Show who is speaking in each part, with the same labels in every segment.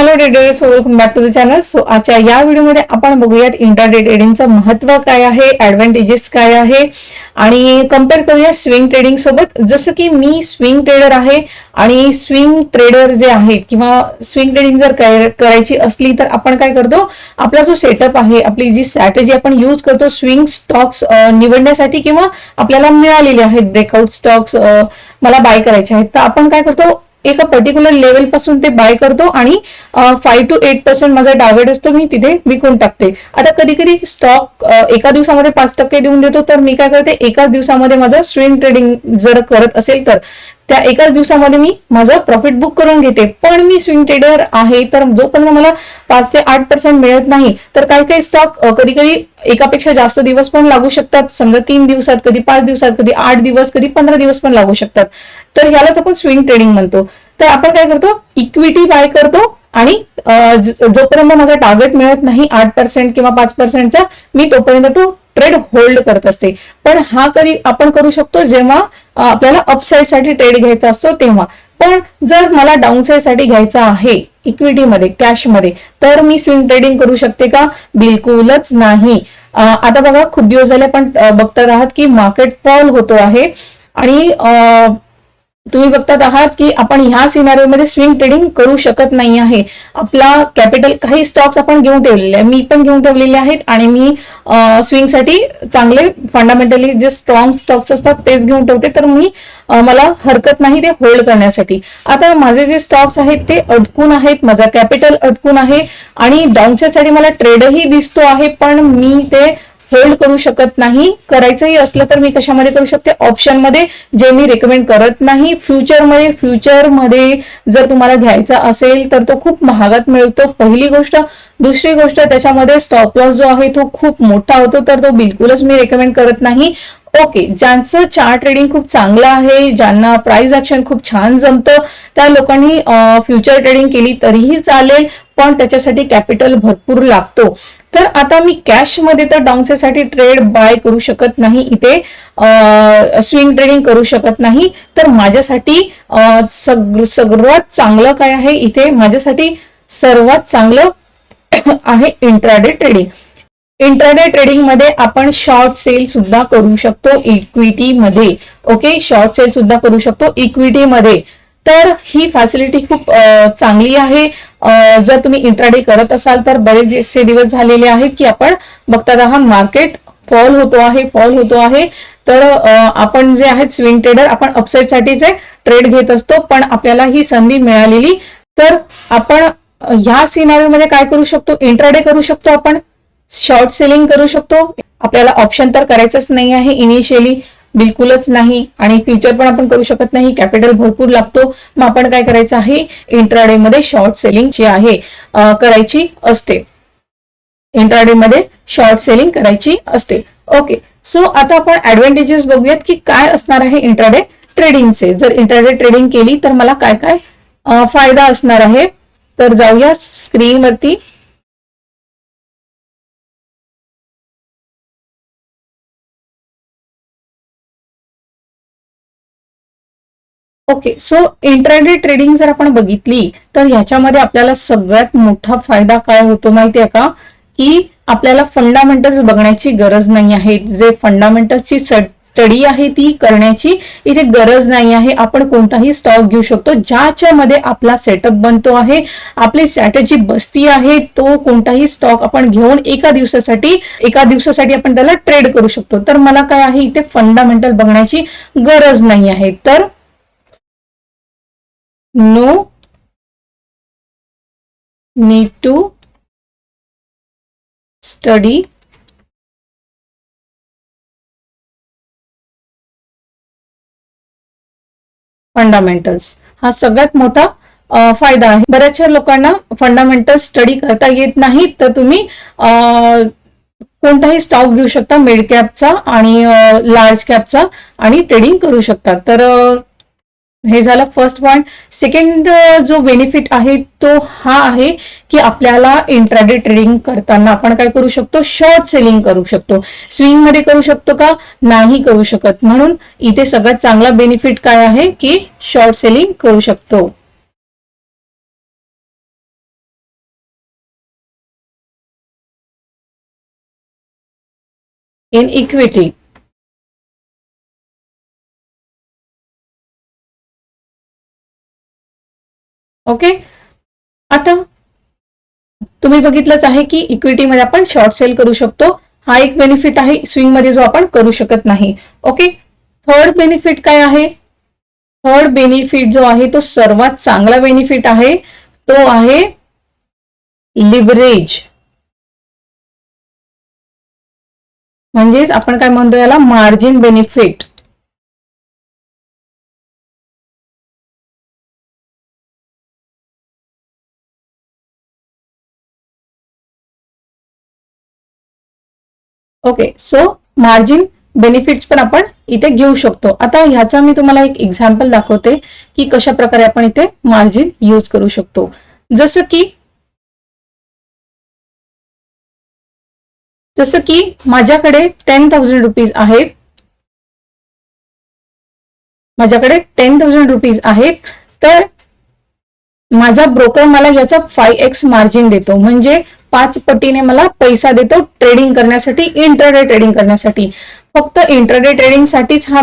Speaker 1: Hello traders, welcome back to the channel. So आजच्या या व्हिडिओमध्ये आपण बघूयात इंट्राडे ट्रेडिंगचं महत्त्व काय आहे, ऍडव्हान्टेजेस काय आहे आणि कम्पेअर करूया स्विंग ट्रेडिंग सोबत. जसं की मी स्विंग ट्रेडर आहे आणि स्विंग ट्रेडर जे आहेत किंवा स्विंग ट्रेडिंग जर करायची असली तर आपण काय करतो, आपला जो सेटअप आहे, आपली जी स्ट्रॅटेजी आपण यूज करतो स्विंग स्टॉक्स निवडण्यासाठी किंवा आपल्याला मिळालेले आहेत ब्रेकआउट स्टॉक्स मला बाय करायचे आहेत, तर आपण काय करतो, एका पर्टिक्युलर लेवल पासून ते बाय करतो आणि 5 to 8% माझा टार्गेट असतो, मी तिथे विकून टाकते. आता कधी कधी स्टॉक एका दिवसामध्ये 5% देऊन देतो, तर मी काय करते, एकाच दिवसामध्ये माझं स्विंग ट्रेडिंग जर करत असेल तर त्या एकाच दिवसामध्ये मी माझं प्रॉफिट बुक करून घेते. पण मी स्विंग ट्रेडर आहे, तर जोपर्यंत मला 5 ते 8% मिळत नाही, तर काही काही स्टॉक कधी कधी एकापेक्षा जास्त दिवस पण लागू शकतात. समजा 3 दिवसात, कधी 5 दिवसात, कधी 8 दिवस, कधी 15 दिवस पण लागू शकतात. तर ह्यालाच आपण स्विंग ट्रेडिंग म्हणतो. तर आपण काय करतो, इक्विटी बाय करतो आणि जोपर्यंत माझा टार्गेट मिळत नाही 8% किंवा 5%चा, मी तोपर्यंत तो ट्रेड होल्ड करत असते. पण हा कधी आपण करू शकतो, जेव्हा आपल्याला अपसाइड साठी ट्रेड घ्यायचा असतो तेव्हा. पण जर मला डाऊन साइड साठी घ्यायचा आहे इक्विटीमध्ये, कॅशमध्ये, तर मी स्विंग ट्रेडिंग करू शकते का? बिलकुलच नाही. आता बघा, खूप दिवस झाले पण बघतात आहात की मार्केट फॉल होतो आहे आणि तुम्ही बघतात आहात की आपण ह्या सिनारिओमध्ये स्विंग ट्रेडिंग करू शकत नाही आहे. आपला कॅपिटल, काही स्टॉक्स आपण घेऊन ठेवलेले आहे, मी पण घेऊन ठेवलेले आहेत आणि मी स्विंग साठी चांगले फंडामेंटली जे स्ट्रॉंग स्टॉक्स असतात तेच घेऊन ठेवते, तर मला हरकत नाही ते होल्ड करण्यासाठी. आता माझे जे स्टॉक्स आहेत ते अडकून आहेत, माझा कॅपिटल अडकून आहे आणि डाऊनसाइड साठी मला ट्रेडही दिसतो आहे, पण मी ते होल्ड करू शकत नाही. करायचंही असलं तर मी कशामध्ये करू शकते, ऑप्शन मध्ये, जे मी रेकमेंड करत नाही. फ्युचरमध्ये जर तुम्हाला घ्यायचा असेल तर तो खूप महागात मिळतो, पहिली गोष्ट. दुसरी गोष्ट, त्याच्यामध्ये स्टॉप लॉस जो आहे तो खूप मोठा होतो, तर तो बिलकुलच मी रेकमेंड करत नाही. ओके, ज्यांचं चार्ट ट्रेडिंग खूप चांगलं आहे, ज्यांना प्राइस ऍक्शन खूप छान जमतं, त्या लोकांनी फ्युचर ट्रेडिंग केली तरीही चालेल, पण त्याच्यासाठी कॅपिटल भरपूर लागतो. तर आता मी कॅश मध्ये तर डाऊनसाइड साठी ट्रेड बाय करू शकत नाही, इथे स्विंग ट्रेडिंग करू शकत नाही. तर माझ्यासाठी सर्वात चांगलं काय आहे, इथे माझ्यासाठी सर्वात चांगलं आहे इंट्राडे ट्रेडिंग. इंट्राडे ट्रेडिंग मध्ये आपण शॉर्ट सेल सुद्धा करू शकतो इक्विटी मध्ये. ओके, शॉर्ट सेल सुद्धा करू शकतो इक्विटी मध्ये. तर ही फॅसिलिटी खूप चांगली आहे. जर तुम्ही इंट्राडे करत असाल तर बरेचसे दिवस झालेले आहेत की आपण बघतात आहात मार्केट फॉल होतो आहे. तर आपण जे आहेत स्विंग ट्रेडर, आपण अपसाइड साठीचे ट्रेड घेत असतो, पण आपल्याला ही संधी मिळालेली. तर आपण ह्या सिनारिओ मध्ये काय करू शकतो, इंट्राडे करू शकतो, आपण शॉर्ट सेलिंग करू शकतो. आपल्याला ऑप्शन तर करायचंच नाही आहे इनिशियली, बिलकुलच नाही. आणि फ्युचर पण आपण करू शकत नाही, कॅपिटल भरपूर लागतो. मग आपण काय करायचं आहे, इंट्राडे मध्ये शॉर्ट सेलिंग जी आहे करायची असते. इंट्राडे मध्ये शॉर्ट सेलिंग करायची असते. ओके, सो आता आपण ऍडव्हान्टेजेस बघूयात की काय असणार आहे इंट्राडे ट्रेडिंगचे. जर इंट्राडे ट्रेडिंग केली तर मला काय काय फायदा असणार आहे. तर जाऊया स्क्रीनवरती. ओके, सो इंट्राडे ट्रेडिंग जर आपण बघितली तर ह्याच्यामध्ये आपल्याला सगळ्यात मोठा फायदा काय होतो माहितीये का, की आपल्याला फंडामेंटल्स बघण्याची गरज नाही आहे. जे फंडामेंटल्सची स्टडी आहे ती करण्याची इथे गरज नाही आहे. आपण कोणताही स्टॉक घेऊ शकतो ज्याच्यामध्ये आपला सेटअप बनतो आहे, आपली स्ट्रॅटेजी बसती आहे. तो कोणताही स्टॉक आपण घेऊन एका दिवसासाठी आपण त्याला ट्रेड करू शकतो. तर मला काय आहे, इथे फंडामेंटल बघण्याची गरज नाही आहे. तर no need to study fundamentals. हा सगळ्यात मोठा फायदा आहे. बऱ्याचशा लोकांना फंडामेंटल्स स्टडी करता येत नाहीत, तर तुम्ही कोणताही स्टॉक घेऊ शकता, मिड कॅपचा आणि लार्ज कॅपचा, आणि ट्रेडिंग करू शकता. तर हे झालं फर्स्ट पॉइंट. सेकंड जो बेनिफिट आहे तो हा आहे की आपल्याला इंट्राडे ट्रेडिंग करताना आपण काय करू शकतो, शॉर्ट सेलिंग करू शकतो. स्विंग मध्ये करू शकतो का, नाही करू शकत. म्हणून इथे सगळ्यात चांगला बेनिफिट काय आहे की शॉर्ट सेलिंग करू शकतो. In equity. ओके, आता तुम्ही बघितलंच आहे की इक्विटीमध्ये आपण शॉर्ट सेल करू शकतो. हा एक बेनिफिट आहे स्विंग मध्ये जो आपण करू शकत नाही. ओके, थर्ड बेनिफिट काय आहे? थर्ड बेनिफिट जो आहे तो सर्वात चांगला बेनिफिट आहे, तो आहे लिव्हरेज. म्हणजेच आपण काय म्हणतो याला, margin benefit. Okay, so margin benefits पण आपण इथे घेऊ शकतो. आता ह्याचा मी तुम्हाला एक एक्झाम्पल दाखवते की कशा प्रकारे आपण इथे मार्जिन यूज करू शकतो. जसं की माझ्याकडे 10,000 रुपीज आहेत. माझ्याकडे 10,000 रुपीज आहेत, तर माझा ब्रोकर मला याचा 5x मार्जिन देतो, म्हणजे 5 पटीने मला पैसा देतो ट्रेडिंग करण्यासाठी, इंट्राडे ट्रेडिंग करण्यासाठी. फक्त इंट्राडे ट्रेडिंग साठीच हा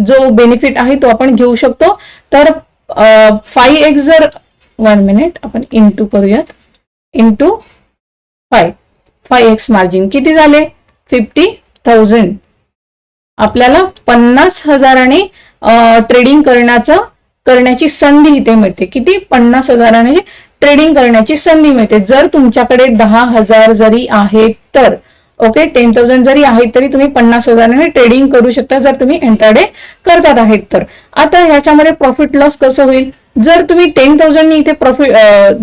Speaker 1: जो बेनिफिट आहे तो आपण घेऊ शकतो. तर 5x जर 1 मिनिट आपण इंटू करूयात, इंटू 5x मार्जिन किती झाले? 50,000. आपल्याला 50,000 ट्रेडिंग करण्याची संधी इथे मिळते. किती? 50,000 ट्रेडिंग करण्याची संधी मिळते. जर तुमच्याकडे 10,000 जरी आहेत तर, ओके, 10,000 जरी आहेत तरी तुम्ही 50,000 ट्रेडिंग करू शकता जर तुम्ही इंट्राडे करतात आहेत तर. आता ह्याच्यामध्ये प्रॉफिट लॉस कसं होईल? जर तुम्ही 10,000 इथे प्रॉफिट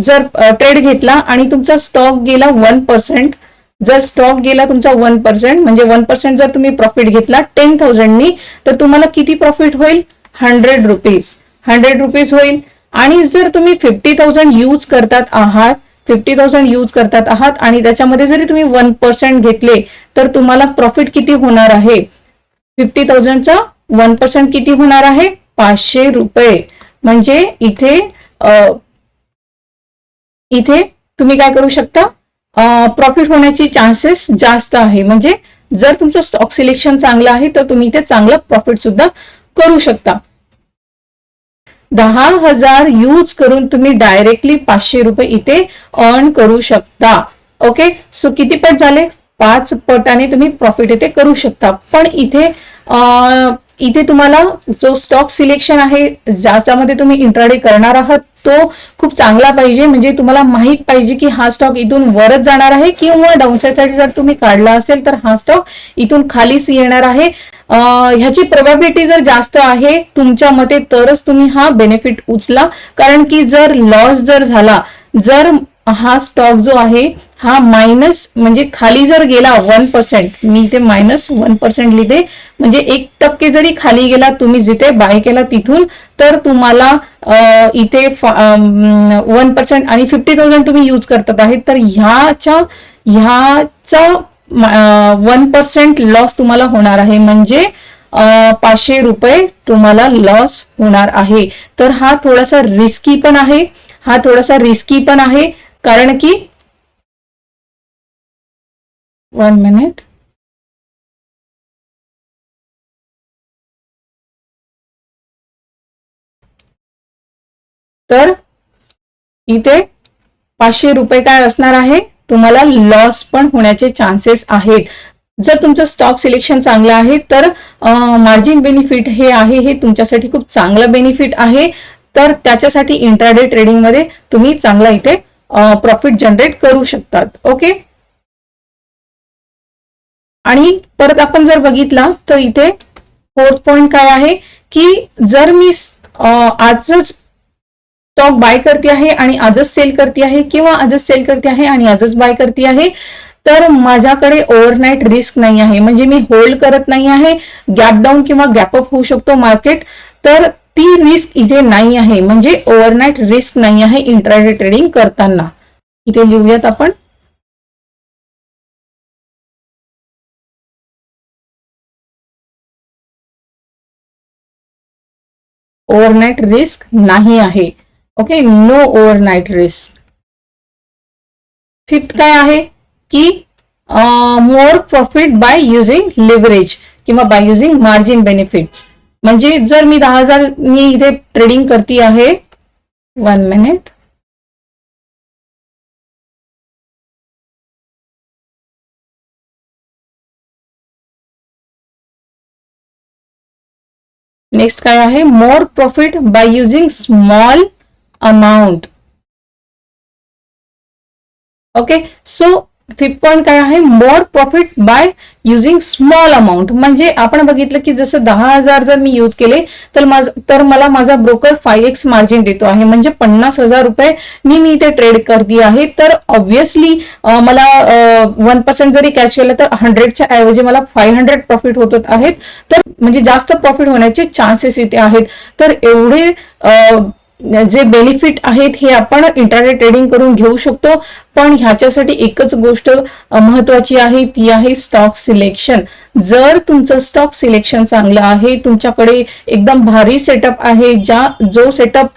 Speaker 1: जर ट्रेड घेतला आणि तुमचा स्टॉक गेला 1%, जर स्टॉक गेला तुमचा 1%, म्हणजे 1% जर तुम्ही प्रॉफिट घेतला 10,000 तर तुम्हाला किती प्रॉफिट होईल? 100 रुपीज. 100 रुपीज होईल. आणि जर तुम्ही 50,000 यूज करतात आहात, 50,000 यूज करतात आहात आणि त्याच्यामध्ये जरी तुम्ही 1% घेतले तर तुम्हाला प्रॉफिट किती होणार आहे? 50,000चा 1% किती होणार आहे? 500 रुपये. म्हणजे इथे तुम्ही काय करू शकता? प्रॉफिट होण्याची चान्सेस जास्त आहे. म्हणजे जर तुमचं स्टॉक सिलेक्शन चांगलं आहे तर तुम्ही इथे चांगलं प्रॉफिट सुद्धा करू शकता. 10,000 यूज करून तुम्ही डायरेक्टली 500 रुपये इथे अर्न करू शकता. ओके, सो किती पट झाले? 5 पटाने तुम्ही प्रॉफिट इथे करू शकता. पण इथे तुम्हाला जो स्टॉक सिलेक्शन आहे ज्याच्यामध्ये तुम्ही इंट्राडे करणार आहात तो खूप चांगला पाहिजे. म्हणजे तुम्हाला माहित पाहिजे की हा स्टॉक इथून वरच जाणार आहे किंवा डाऊनसाइडसाठी जर तुम्ही काढला असेल तर हा स्टॉक इथून खालीच येणार आहे. ह्याची प्रोबॅबिलिटी जर जास्त आहे तुमच्या मते तरच तुम्ही हा बेनिफिट उचला. कारण की जर लॉस जर झाला, जर हा स्टॉक जो आहे हा मायनस म्हणजे खाली जर गेला 1%, मी इथे -1% लिहिते, म्हणजे 1% जरी खाली गेला तुम्ही जिथे बाय केला तिथून, तर तुम्हाला इथे 1% आणि 50,000 तुम्ही यूज करतात आहेत तर ह्याचा 1% लॉस तुम्हाला होणार आहे. म्हणजे 500 रुपये तुम्हाला लॉस होणार आहे. तर हा थोडासा रिस्की पण आहे. कारण की 1 मिनिट, तर इथे 500 रुपये काय असणार आहे? तुम्हाला लॉस पण होण्याचे चान्सेस आहेत. जर तुमचं स्टॉक सिलेक्शन चांगलं आहे तर मार्जिन बेनिफिट हे आहे, हे तुमच्यासाठी खूप चांगलं बेनिफिट आहे. तर त्याच्यासाठी इंट्राडे ट्रेडिंग मध्ये तुम्ही चांगला इथे प्रॉफिट जनरेट करू शकतात. ओके, आणि परत आपण जर बघितला तर इथे 4th पॉइंट काय आहे की जर मी आजच स्टॉक बाय करते आहे आणि आजच सेल करते आहे किंवा आजच सेल करते आहे आणि आजच बाय करते आहे तर माझ्याकडे ओव्हरनाईट रिस्क नाही आहे. म्हणजे मी होल्ड करत नाही आहे, गॅप डाऊन किंवा गॅप अप होऊ शकतो मार्केट, तर ती रिस्क इथे नाही आहे. म्हणजे ओव्हरनाईट रिस्क नाही आहे इंट्राडे ट्रेडिंग करताना. इथे लिहूयात आपण, ओव्हरनाईट रिस्क नाही आहे. Okay, no overnight risk. 5th काय आहे की more profit by using leverage किंवा बाय युझिंग मार्जिन बेनिफिट्स. म्हणजे जर मी 10,000 मी इथे ट्रेडिंग करते आहे, 1 मिनिट, नेक्स्ट काय आहे, more profit by using small amount. Okay, so 5th point काय आहे, more profit by using small amount. म्हणजे आपण बघितलं की जसं 10,000 जर मी यूज केले तर मला माझा ब्रोकर 5x मार्जिन देतो आहे, म्हणजे 50,000 रुपये मी इथे ट्रेड करते आहे. तर ऑब्व्हियसली मला 1% जरी कॅच केलं तर 100च्या ऐवजी मला 500 प्रॉफिट होत आहेत. तर म्हणजे जास्त प्रॉफिट होण्याचे चान्सेस इथे आहेत. तर एवढे जे बेनिफिट आहेत हे आपण इंट्राडे ट्रेडिंग करून घेऊ शकतो. पण ह्याच्यासाठी एकच गोष्ट महत्वाची आहे, ती आहे स्टॉक सिलेक्शन. जर तुमचं स्टॉक सिलेक्शन चांगलं आहे, तुमच्याकडे एकदम भारी सेटअप आहे, जो सेटअप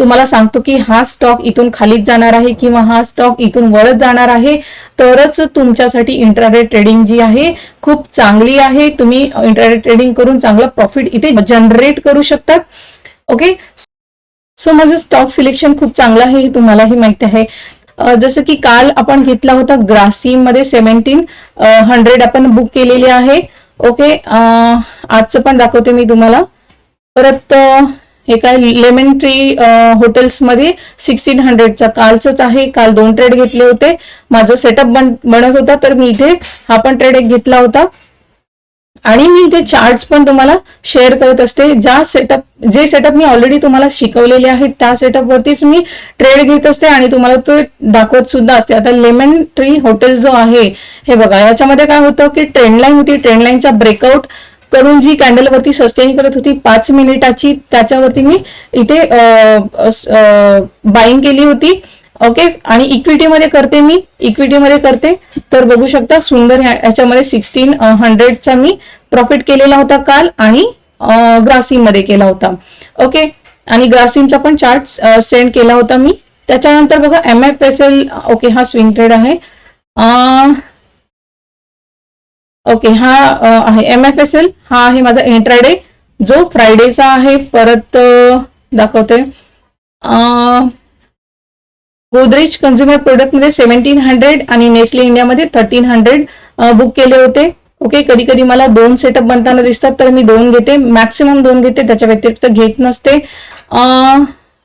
Speaker 1: तुम्हाला सांगतो की हा स्टॉक इथून खालीच जाणार आहे किंवा हा स्टॉक इथून वरच जाणार आहे, तरच तुमच्यासाठी इंट्राडे ट्रेडिंग जी आहे खूप चांगली आहे. तुम्ही इंट्राडे ट्रेडिंग करून चांगलं प्रॉफिट इथे जनरेट करू शकतात. ओके, सो माझं स्टॉक सिलेक्शन खूप चांगलं आहे हे तुम्हालाही माहिती आहे. जसं की काल आपण घेतला होता ग्रासिम मध्ये 1700 आपण बुक केलेले आहे. ओके, आजचं पण दाखवते मी तुम्हाला. परत हे काय लेमन ट्री हॉटेल्स मध्ये 1600चा कालच आहे. काल 2 ट्रेड घेतले होते. माझं सेटअप बनत होता तर मी इथे हा पण ट्रेड एक घेतला होता. आणि मी इथे चार्ट्स पण तुम्हाला शेअर करत असते. जे सेटअप मी ऑलरेडी तुम्हाला शिकवलेले आहेत त्या सेटअप वरतीच मी ट्रेड घेत असते आणि तुम्हाला तो दाखवत सुद्धा असते. आता लेमन ट्री हॉटेल जो आहे हे बघा, याच्यामध्ये काय होतं की ट्रेंड लाईन होती, ट्रेंड लाईनचा ब्रेकआउट करून जी कॅन्डल वरती सस्टेन करत होती 5 मिनिटाची, त्याच्यावरती मी इथे बाईंग केली होती. ओके, आणि इक्विटीमध्ये करते तर बघू शकता सुंदर याच्यामध्ये 1600चा मी प्रॉफिट केलेला होता काल आणि ग्रासिम मध्ये केला होता. ओके, आणि ग्रासिमचा पण चार्ट सेंड केला होता मी. त्याच्यानंतर बघा MFSL. ओके, हा स्विंग ट्रेड आहे. ओके, हा आहे MFSL. हा आहे माझा इंट्राडे जो फ्रायडेचा आहे. परत दाखवते गोदरेज कन्झ्युमर प्रोडक्ट मध्ये 1700 आणि नेस्ले इंडियामध्ये 1300 बुक केले होते. ओके, कधी कधी मला 2 सेटअप बनताना दिसतात तर मी 2 घेते, मॅक्सिमम 2 घेते, त्याच्या व्यतिरिक्त घेत नसते.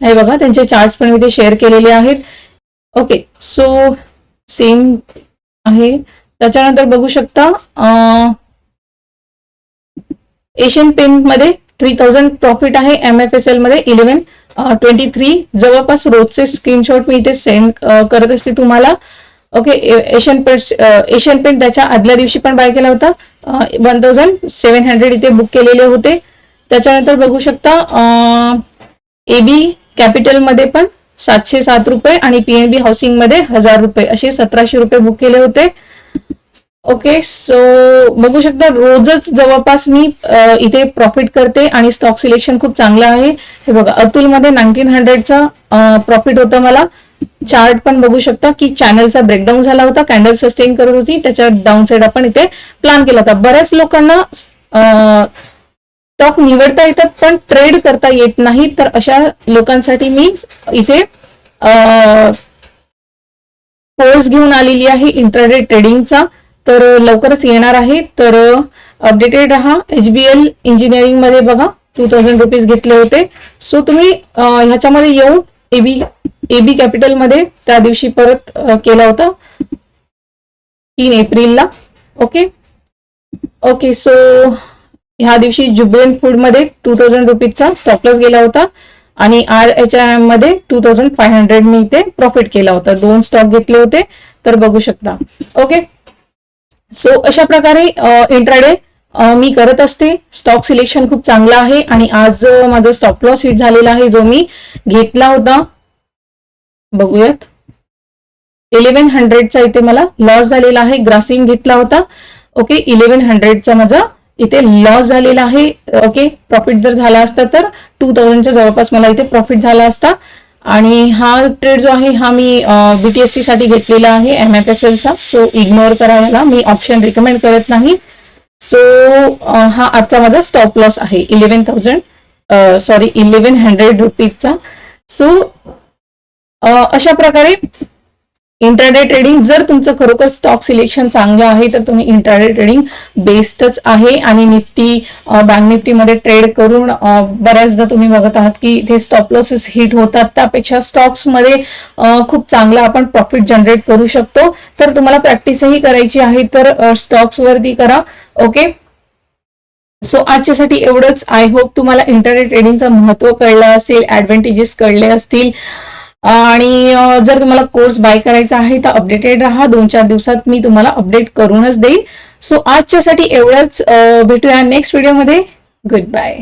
Speaker 1: हे बघा त्यांचे चार्ट्स पण मी ते शेअर केलेले आहेत. ओके, सो सेम आहे. त्याच्यानंतर बघू शकता एशियन पेंट मध्ये 3000 प्रॉफिट आहे. MFSL मध्ये 1123. जवळपास रोजचे स्क्रीनशॉट मी इथे सेंड करत असते तुम्हाला. ओके, एशियन पेंट त्याच्या आदल्या दिवशी पण बाय केला होता. 1700 इथे बुक केलेले होते. त्याच्यानंतर बघू शकता AB कॅपिटल मध्ये पण 707 रुपये आणि PNB हाऊसिंग मध्ये 1000 रुपये असे 1700 रुपये बुक केले होते. ओके, सो बघू शकता रोजच जवळपास मी इथे प्रॉफिट करते आणि स्टॉक सिलेक्शन खूप चांगलं आहे. हे बघा अतुल मध्ये 1900चा प्रॉफिट होता मला. चार्ट पण बघू शकता की चॅनलचा ब्रेकडाऊन झाला होता, कॅन्डल सस्टेन करत होती, त्याच्या डाऊन साइड आपण इथे प्लॅन केला होता. बऱ्याच लोकांना स्टॉक निवडता येतात पण ट्रेड करता येत नाही, तर अशा लोकांसाठी मी इथे कोर्स घेऊन आलेली आहे इंट्राडे ट्रेडिंगचा. तर लवकरच येणार आहे, तर अपडेटेड राहा. HBL इंजिनिअरिंग मध्ये बघा 2000 रुपीज घेतले होते. सो तुम्ही ह्याच्यामध्ये येऊन AB कॅपिटल मध्ये त्या दिवशी परत केला होता 3 एप्रिलला. ओके, सो ह्या दिवशी जुबिलंट फूड मध्ये 2000 रुपीजचा स्टॉप लॉस गेला होता आणि RHIM मध्ये 2500 मी इथे प्रॉफिट केला होता. 2 स्टॉक घेतले होते तर बघू शकता. ओके, सो अशा प्रकारे इंट्राडे मी करत असते. स्टॉक सिलेक्शन खूप चांगलं आहे आणि आज माझा स्टॉप लॉस हिट झालेला आहे जो मी घेतला होता. बघूयात 1100चा इथे मला लॉस झालेला आहे. ग्रासिम घेतला होता. ओके, 1100चा माझा इथे लॉस झालेला आहे. ओके, प्रॉफिट जर झाला असता तर 2000च्या जवळपास मला इथे प्रॉफिट झाला असता. आणि हा ट्रेड जो आहे हा मी BTST साठी घेतलेला आहे MFSL चा. सो इग्नोर करा याला, मी ऑप्शन रिकमेंड करत नाही. सो हा आजचा माझा स्टॉप लॉस आहे 1100 रुपीजचा. सो अशा प्रकारे इंट्राडे ट्रेडिंग, जर तुमचं खरोखर स्टॉक सिलेक्शन चांगलं आहे तर तुम्ही इंट्राडे ट्रेडिंग बेस्टच आहे. आणि निफ्टी, बँक निफ्टीमध्ये ट्रेड करून बऱ्याचदा तुम्ही बघत आहात की इथे स्टॉप लॉसेस हिट होतात. त्यापेक्षा स्टॉक्समध्ये खूप चांगला आपण प्रॉफिट जनरेट करू शकतो. तर तुम्हाला प्रॅक्टिसही करायची आहे तर स्टॉक्स वरती करा. ओके, सो आजच्यासाठी एवढंच. आय होप तुम्हाला इंट्राडे ट्रेडिंगचं महत्व कळलं असेल, ऍडव्हान्टेजेस कळले असतील. आणि जर तुम्हाला कोर्स बाय करायचा आहे तर अपडेटेड राहा. 2-4 दिवसात मी तुम्हाला अपडेट करूनच देईल. सो आजच्यासाठी एवढंच. भेटूया नेक्स्ट व्हिडिओमध्ये. Good bye.